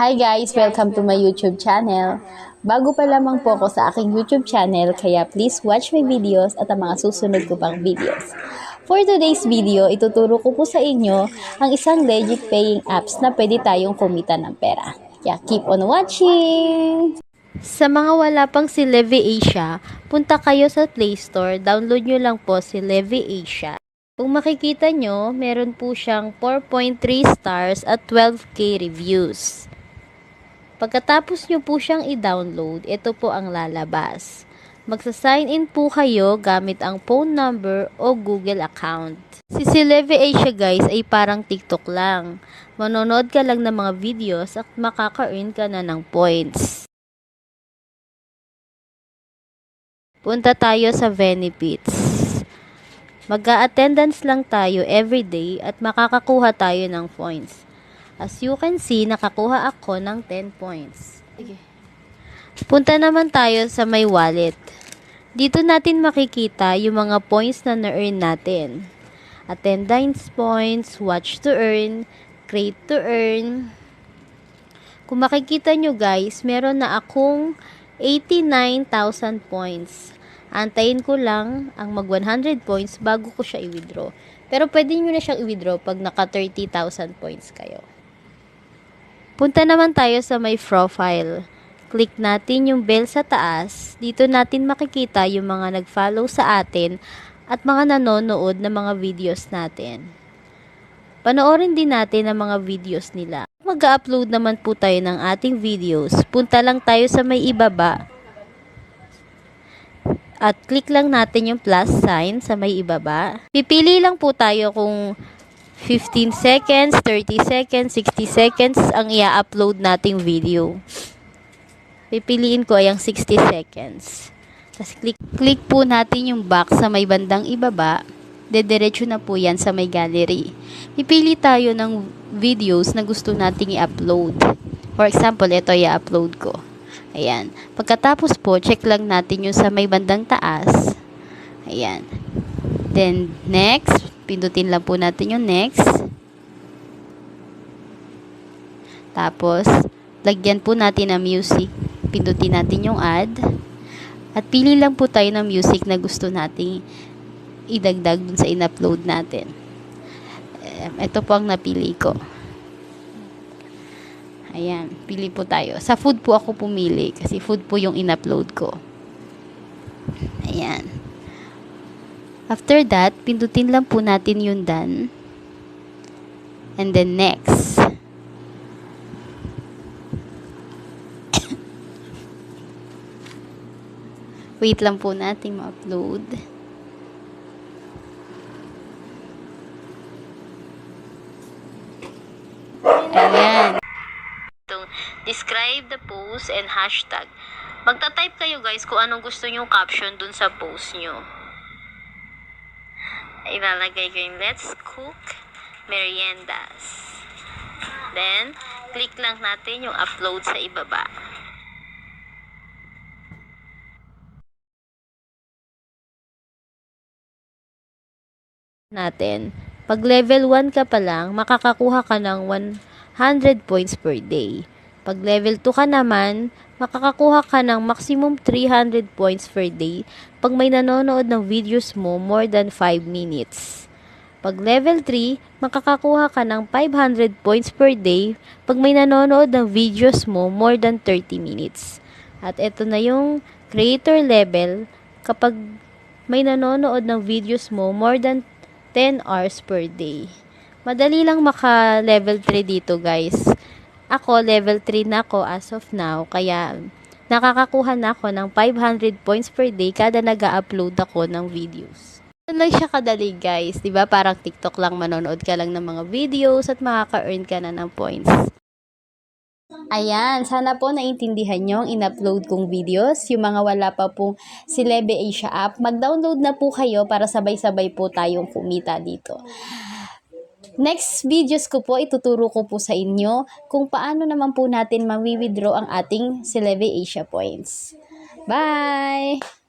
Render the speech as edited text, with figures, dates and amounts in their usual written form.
Hi guys! Welcome to my YouTube channel. Bago pa lamang po ako sa aking YouTube channel, kaya please watch my videos at ang mga susunod ko pang videos. For today's video, ituturo ko po sa inyo ang isang legit paying apps na pwede tayong kumita ng pera. Kaya keep on watching! Sa mga wala pang si Levy Asia, punta kayo sa Play Store, download nyo lang po si Levy Asia. Kung makikita nyo, meron po siyang 4.3 stars at 12k reviews. Pagkatapos nyo po siyang i-download, ito po ang lalabas. Magsa-sign in po kayo gamit ang phone number o Google account. Si Levy Asia guys ay parang TikTok lang. Manonood ka lang ng mga videos at makaka-earn ka na ng points. Punta tayo sa benefits. Mag-a-attendance lang tayo everyday at makakakuha tayo ng points. As you can see, nakakuha ako ng 10 points. Okay. Punta naman tayo sa my wallet. Dito natin makikita yung mga points na na-earn natin. Attendance points, watch to earn, create to earn. Kung makikita nyo guys, meron na akong 89,000 points. Antayin ko lang ang mag 100 points bago ko siya i-withdraw. Pero pwede nyo na siyang i-withdraw pag naka 30,000 points kayo. Punta naman tayo sa my profile. Click natin yung bell sa taas. Dito natin makikita yung mga nag-follow sa atin at mga nanonood na mga videos natin. Panoorin din natin ang mga videos nila. Mag-upload naman po tayo ng ating videos. Punta lang tayo sa may ibaba. At click lang natin yung plus sign sa may ibaba. Pipili lang po tayo kung 15 seconds, 30 seconds, 60 seconds ang i-upload nating video. Pipiliin ko ay ang 60 seconds. Tapos click po natin yung back sa may bandang ibaba. Dediretso na po yan sa may gallery. Pipili tayo ng videos na gusto nating i-upload. For example, ito i-upload ko. Ayan. Pagkatapos po, check lang natin yung sa may bandang taas. Ayan. Then, next. Pindutin lang po natin yung next. Tapos, lagyan po natin ang music. Pindutin natin yung add. At pili lang po tayo ng music na gusto nating idagdag dun sa in-upload natin. Ito po ang napili ko. Ayan, pili po tayo. Sa food po ako pumili kasi food po yung in-upload ko. Ayan. After that, pindutin lang po natin yung done. And then next. Wait lang po natin ma-upload. Ayan. Describe the post and hashtag. Magta-type kayo guys kung anong gusto nyong caption dun sa post nyo. Ilalagay ko yung let's cook meriendas. Then, click lang natin yung upload sa ibaba. Natin. Pag level 1 ka pa lang, makakakuha ka ng 100 points per day. Pag level 2 ka naman, makakakuha ka ng maximum 300 points per day pag may nanonood ng videos mo more than 5 minutes. Pag level 3, makakakuha ka ng 500 points per day pag may nanonood ng videos mo more than 30 minutes. At ito na yung creator level kapag may nanonood ng videos mo more than 10 hours per day. Madali lang maka level 3 dito guys. Ako, level 3 na ako as of now, kaya nakakakuha na ako ng 500 points per day kada nag-upload ako ng videos. Ano lang siya kadali guys, diba? Parang TikTok lang, manonood ka lang ng mga videos at makaka-earn ka na ng points. Ayan, sana po naintindihan nyo ang in-upload kong videos. Yung mga wala pa pong si Levy Asia app, mag-download na po kayo para sabay-sabay po tayong kumita dito. Next videos ko po, ituturo ko po sa inyo kung paano naman po natin ma-withdraw ang ating Levy Asia points. Bye!